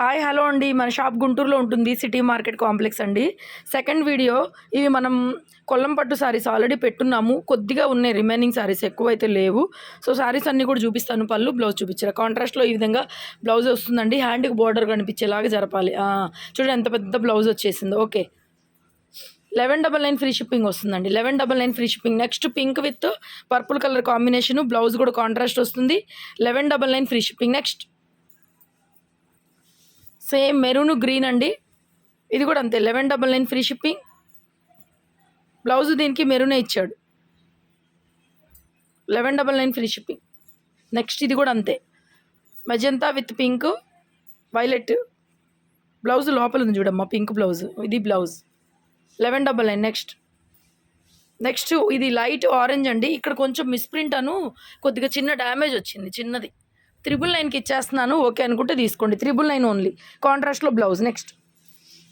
Hi hello అండి. మన shop గుంటూరులో ఉంటుంది, సిటీ మార్కెట్ కాంప్లెక్స్ అండి. Second video. ఇవి మనం కొల్లం పట్టు సారీస్ ఆల్రెడీ పెట్టున్నాము, కొద్దిగా ఉన్నాయి రిమైనింగ్ సారీస్, ఎక్కువైతే లేవు. సో సారీస్ అన్నీ కూడా చూపిస్తాను. పళ్ళు బ్లౌజ్ చూపించారు. కాంట్రాస్ట్లో ఈ విధంగా బ్లౌజ్ వస్తుందండి. హ్యాండ్కి బోర్డర్ కనిపించేలాగా జరపాలి. చూడండి ఎంత పెద్ద బ్లౌజ్ వచ్చేసింది. ఓకే, 1199 ఫ్రీ షిప్పింగ్ వస్తుందండి. 1199 free shipping. Next pink with purple colour combination, blouse కూడా కాంట్రాస్ట్ వస్తుంది. 1199 free shipping. Next same maroon green అండి, ఇది కూడా అంతే 1199 ఫ్రీ షిప్పింగ్. బ్లౌజ్ దీనికి మెరూనే ఇచ్చాడు, 1199 ఫ్రీ షిప్పింగ్. నెక్స్ట్ ఇది కూడా అంతే, magenta with pink violet, blouse లోపల ఉంది చూడమ్మా, పింక్ బ్లౌజ్, ఇది బ్లౌజ్ 1199. నెక్స్ట్ ఇది లైట్ ఆరెంజ్ అండి. ఇక్కడ కొంచెం మిస్ప్రింట్ అను కొద్దిగా చిన్న డ్యామేజ్ వచ్చింది, చిన్నది. 999కి ఇచ్చేస్తున్నాను, ఓకే అనుకుంటే తీసుకోండి. 999 ఓన్లీ, కాంట్రాస్ట్లో బ్లౌజ్.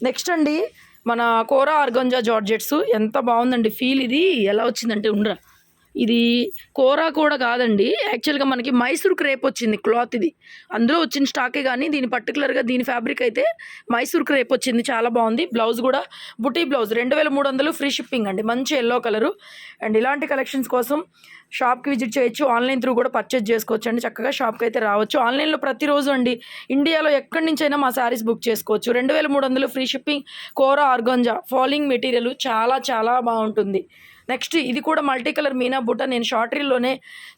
నెక్స్ట్ అండి మన కోరా ఆర్గంజా జార్జెట్స్. ఎంత బాగుందండి ఫీల్. ఇది ఎలా వచ్చిందంటే ఉండరా, ఇది కోరా కూడా కాదండి, యాక్చువల్గా మనకి మైసూర్ క్రేప్ వచ్చింది క్లాత్. ఇది అందులో వచ్చిన స్టాకే, కానీ దీని పర్టికులర్గా దీని ఫ్యాబ్రిక్ అయితే మైసూర్ క్రేప్ వచ్చింది. చాలా బాగుంది. బ్లౌజ్ కూడా బుటీ బ్లౌజ్, 2300 ఫ్రీ షిప్పింగ్ అండి. మంచి ఎల్లో కలరు. అండ్ ఇలాంటి కలెక్షన్స్ కోసం షాప్కి విజిట్ చేయొచ్చు, ఆన్లైన్ త్రూ కూడా పర్చేజ్ చేసుకోవచ్చు అండి. చక్కగా షాప్కి అయితే రావచ్చు. ఆన్లైన్లో ప్రతిరోజు అండి, ఇండియాలో ఎక్కడి నుంచైనా మా శారీస్ బుక్ చేసుకోవచ్చు. 2300 ఫ్రీ షిప్పింగ్. కోరా ఆర్గంజా ఫాలింగ్ మెటీరియల్, చాలా చాలా బాగుంటుంది. నెక్స్ట్ ఇది కూడా మల్టీ కలర్ మీనా బుట్ట, నేను షార్ట్ రీల్లోనే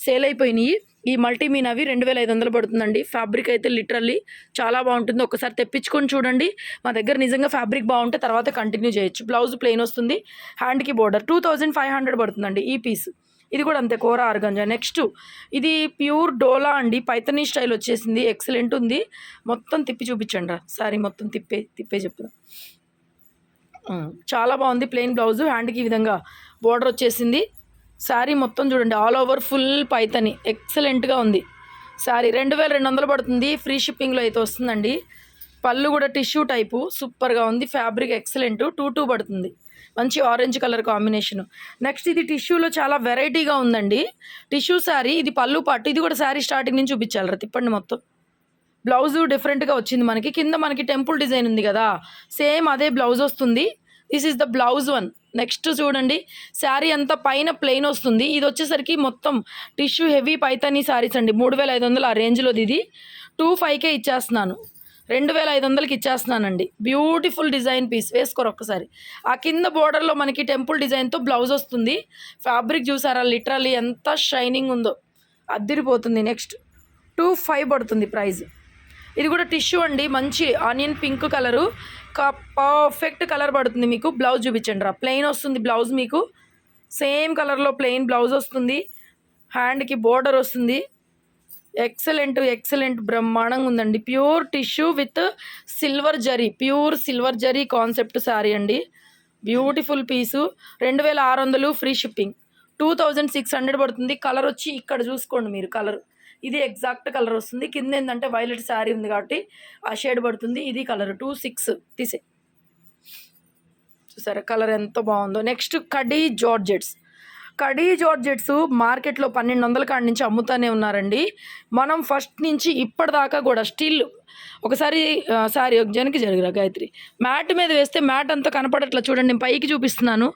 సేల్ అయిపోయినాయి. ఈ మల్టీ మీనావి 2500 పడుతుందండి. ఫ్యాబ్రిక్ అయితే లిటరల్లీ చాలా బాగుంటుంది. ఒకసారి తెప్పించుకొని చూడండి. మా దగ్గర నిజంగా ఫ్యాబ్రిక్ బాగుంటే తర్వాత కంటిన్యూ చేయొచ్చు. బ్లౌజ్ ప్లెయిన్ వస్తుంది, హ్యాండ్కి బోర్డర్. 2500 పడుతుందండి ఈ పీస్. ఇది కూడా అంతే, కోరా ఆర్గంజా. నెక్స్ట్ ఇది ప్యూర్ డోలా అండి, పైతనీ స్టైల్ వచ్చేసింది. ఎక్సలెంట్ ఉంది. మొత్తం తిప్పి చూపించండి రా, సారీ మొత్తం తిప్పే చెప్తాను. చాలా బాగుంది. ప్లెయిన్ బ్లౌజ్, హ్యాండ్కి ఈ విధంగా బోర్డర్ వచ్చేసింది. శారీ మొత్తం చూడండి, ఆల్ ఓవర్ ఫుల్ పైతని, ఎక్సలెంట్గా ఉంది. శారీ 2200 పడుతుంది. ఫ్రీ షిప్పింగ్లో అయితే వస్తుందండి. పళ్ళు కూడా టిష్యూ టైపు, సూపర్గా ఉంది. Fabric excellent. 22 పడుతుంది. మంచి ఆరెంజ్ కలర్ కాంబినేషను. నెక్స్ట్ ఇది టిష్యూలో చాలా వెరైటీగా ఉందండి. టిష్యూ శారీ, ఇది పళ్ళు పాటు. ఇది కూడా శారీ స్టార్టింగ్ నుంచి చూపించాలి రా, తిప్పండి మొత్తం. బ్లౌజు డిఫరెంట్గా వచ్చింది మనకి. కింద మనకి టెంపుల్ డిజైన్ ఉంది కదా, సేమ్ అదే బ్లౌజ్ వస్తుంది. This is the blouse one. Next చూడండి, శారీ అంతా పైన ప్లెయిన్ వస్తుంది. ఇది వచ్చేసరికి మొత్తం టిష్యూ హెవీ పైతానీ శారీస్ అండి. 3500 ఆ రేంజ్లోది. ఇది 2500కే ఇచ్చేస్తున్నాను, 2500కి ఇచ్చేస్తున్నానండి. బ్యూటిఫుల్ డిజైన్ పీస్, వేసుకోరు ఒక్కసారి. ఆ కింద బోర్డర్లో మనకి టెంపుల్ డిజైన్తో బ్లౌజ్ వస్తుంది. ఫ్యాబ్రిక్ చూసారా, లిటరల్లీ ఎంత షైనింగ్ ఉందో, అద్దిరిపోతుంది. నెక్స్ట్ 2500 పడుతుంది ప్రైస్. ఇది కూడా టిష్యూ అండి, మంచి onion pink colour, perfect colour పడుతుంది మీకు. బ్లౌజ్ చూపించండి రా, ప్లెయిన్ వస్తుంది బ్లౌజ్ మీకు. సేమ్ కలర్లో ప్లెయిన్ బ్లౌజ్ వస్తుంది, హ్యాండ్కి బోర్డర్ వస్తుంది. ఎక్సలెంట్ బ్రహ్మాండంగా ఉందండి. Pure tissue with silver zari, pure silver zari concept sari అండి. బ్యూటిఫుల్ పీసు. 2600 ఫ్రీ షిప్పింగ్. 2600 పడుతుంది. కలర్ వచ్చి ఇక్కడ చూసుకోండి మీరు, కలర్ ఇది ఎగ్జాక్ట్ కలర్ వస్తుంది. కింద ఏంటంటే వైలెట్ శారీ ఉంది కాబట్టి ఆ షేడ్ పడుతుంది. ఇది కలర్ 26 తీసే, చూసారా కలర్ ఎంత బాగుందో. నెక్స్ట్ కడీ జార్జెట్స్ మార్కెట్లో 1200 కాడి నుంచి అమ్ముతూనే ఉన్నారండి. మనం ఫస్ట్ నుంచి ఇప్పటిదాకా కూడా స్టిల్ ఒకసారి సారీ ఒక జనకి జరిగిరా గాయత్రి, మ్యాట్ మీద వేస్తే మ్యాట్ అంతా కనపడట్లా చూడండి. నేను పైకి చూపిస్తున్నాను,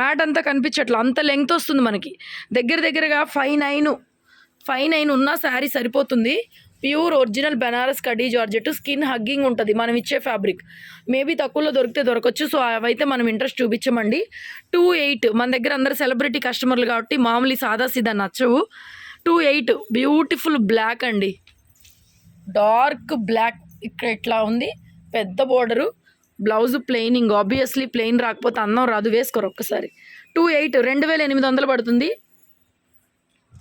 మ్యాట్ అంతా కనిపించట్లా, అంత లెంగ్త్ వస్తుంది మనకి. దగ్గరగా 5'9" ఉన్న శారీ సరిపోతుంది. ప్యూర్ ఒరిజినల్ బెనారస్ కడీ జార్జెట్, స్కిన్ హగ్గింగ్ ఉంటుంది మనం ఇచ్చే ఫ్యాబ్రిక్. మేబీ తక్కువలో దొరకొచ్చు, సో అవైతే మనం ఇంట్రెస్ట్ చూపించమండి. 28 మన దగ్గర అందరు సెలబ్రిటీ కస్టమర్లు కాబట్టి మామూలు సాదా సీదా నచ్చవు. 28 బ్యూటిఫుల్ బ్లాక్ అండి, డార్క్ బ్లాక్. ఇక్కడ ఇట్లా ఉంది, పెద్ద బోర్డరు, బ్లౌజ్ ప్లెయినింగ్. ఆబ్వియస్లీ ప్లెయిన్ రాకపోతే అందం రాదు, వేసుకోరు ఒక్కసారి. 28 2800 పడుతుంది.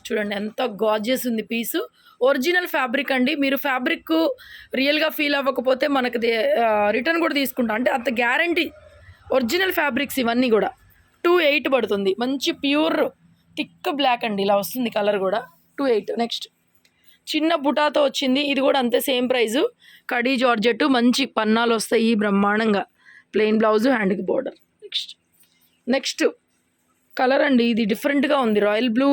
చూడండి ఎంత గార్జియస్ ఉంది పీసు. ఒరిజినల్ ఫ్యాబ్రిక్ అండి. మీరు ఫ్యాబ్రిక్ రియల్గా ఫీల్ అవ్వకపోతే మనకు రిటర్న్ కూడా తీసుకుంటాం, అంటే అంత గ్యారంటీ. ఒరిజినల్ ఫ్యాబ్రిక్స్ ఇవన్నీ కూడా. 28 పడుతుంది. మంచి ప్యూర్ థిక్ బ్లాక్ అండి, ఇలా వస్తుంది కలర్ కూడా. 28. నెక్స్ట్ చిన్న బుటాతో వచ్చింది, ఇది కూడా అంతే సేమ్ ప్రైజు. కడీ జార్జెట్, మంచి పన్నాలు వస్తాయి బ్రహ్మాండంగా. ప్లెయిన్ బ్లౌజు, హ్యాండ్కి బోర్డర్. నెక్స్ట్ కలర్ అండి, ఇది డిఫరెంట్గా ఉంది. రాయల్ బ్లూ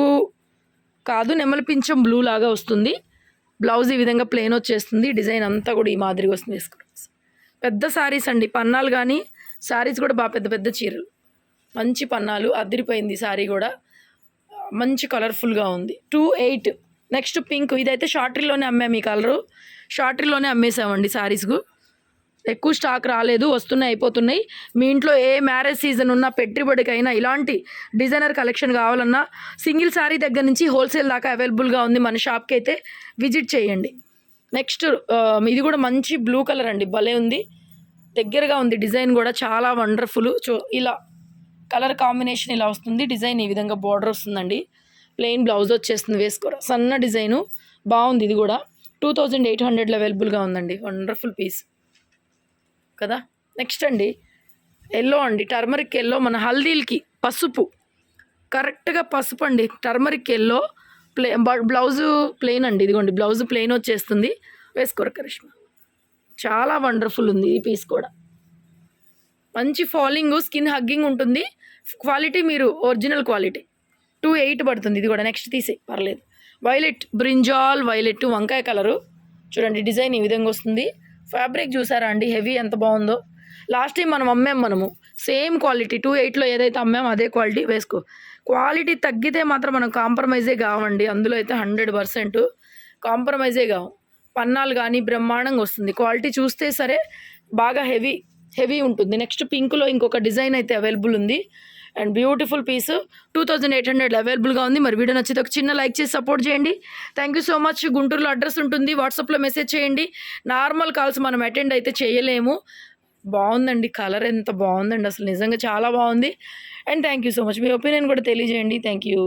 కాదు, నెమలి పింఛం బ్లూ లాగా వస్తుంది. బ్లౌజ్ ఈ విధంగా ప్లెయిన్ వచ్చేస్తుంది. డిజైన్ అంతా కూడా ఈ మాదిరిగా వస్తుంది. వేసుకోవచ్చు. పెద్ద శారీస్ అండి, పన్నాలు కానీ శారీస్ కూడా బాగా పెద్ద పెద్ద చీరలు, మంచి పన్నాలు, అదిరిపోయింది శారీ కూడా, మంచి కలర్ఫుల్గా ఉంది. 28. నెక్స్ట్ పింక్, ఇదైతే షార్ట్రీలోనే అమ్మాము. ఈ కలరు షార్ట్రీలోనే అమ్మేసామండి. శారీస్కు ఎక్కువ స్టాక్ రాలేదు, వస్తున్నాయి, అయిపోతున్నాయి. మీ ఇంట్లో ఏ మ్యారేజ్ సీజన్ ఉన్నా, పెట్టుబడికైనా ఇలాంటి డిజైనర్ కలెక్షన్ కావాలన్నా సింగిల్ శారీ దగ్గర నుంచి హోల్సేల్ దాకా అవైలబుల్గా ఉంది. మన షాప్కి అయితే విజిట్ చేయండి. నెక్స్ట్ ఇది కూడా మంచి బ్లూ కలర్ అండి, భలే ఉంది, దగ్గరగా ఉంది. డిజైన్ కూడా చాలా వండర్ఫుల్. ఇలా కలర్ కాంబినేషన్ ఇలా వస్తుంది. డిజైన్ ఈ విధంగా బార్డర్ వస్తుందండి. ప్లెయిన్ బ్లౌజ్ వచ్చేస్తుంది. వేసుకోరా, సన్న డిజైను బాగుంది. ఇది కూడా 2800లో అవైలబుల్గా ఉందండి. వండర్ఫుల్ పీస్ కదా. నెక్స్ట్ అండి ఎల్లో అండి, టర్మరిక్ ఎల్లో. మన హల్దీలకి పసుపు, కరెక్ట్గా పసుపు అండి, టర్మరిక్ ఎల్లో. బ్లౌజు ప్లెయిన్ అండి, ఇదిగోండి బ్లౌజు ప్లెయిన్ వచ్చేస్తుంది. వేసుకోరు కరిష్మా, చాలా వండర్ఫుల్ ఉంది ఈ పీస్ కూడా. మంచి ఫాలింగ్, స్కిన్ హగ్గింగ్ ఉంటుంది. క్వాలిటీ మీరు ఒరిజినల్ క్వాలిటీ. 28 పడుతుంది. ఇది కూడా నెక్స్ట్ తీసే పర్లేదు. వైలెట్, బ్రింజాల్ వైలెట్, వంకాయ కలరు చూడండి. డిజైన్ ఈ విధంగా వస్తుంది. ఫ్యాబ్రిక్ చూసారా అండి, హెవీ ఎంత బాగుందో. లాస్ట్ టైం మనము సేమ్ క్వాలిటీ 28లో ఏదైతే అమ్మామో అదే క్వాలిటీ. వేసుకో, క్వాలిటీ తగ్గితే మాత్రం మనం కాంప్రమైజే కావండి. అందులో అయితే 100% కాంప్రమైజే కావు. పన్నాలు కానీ బ్రహ్మాండంగా వస్తుంది. క్వాలిటీ చూస్తే సరే బాగా హెవీ ఉంటుంది. నెక్స్ట్ పింక్లో ఇంకొక డిజైన్ అయితే అవైలబుల్ ఉంది. అండ్ బ్యూటిఫుల్ పీస్ 2800 అవైలబుల్గా ఉంది. మరి వీడియో నచ్చితే ఒక చిన్న లైక్ చేసి సపోర్ట్ చేయండి. Thank you so much. గుంటూరులో అడ్రస్ ఉంటుంది, వాట్సాప్లో మెసేజ్ చేయండి. నార్మల్ కాల్స్ మనం అటెండ్ అయితే చేయలేము. బాగుందండి, కలర్ ఎంత బాగుందండి, అసలు నిజంగా చాలా బాగుంది. And thank you so much. Me opinion కూడా తెలియజేయండి. Thank you.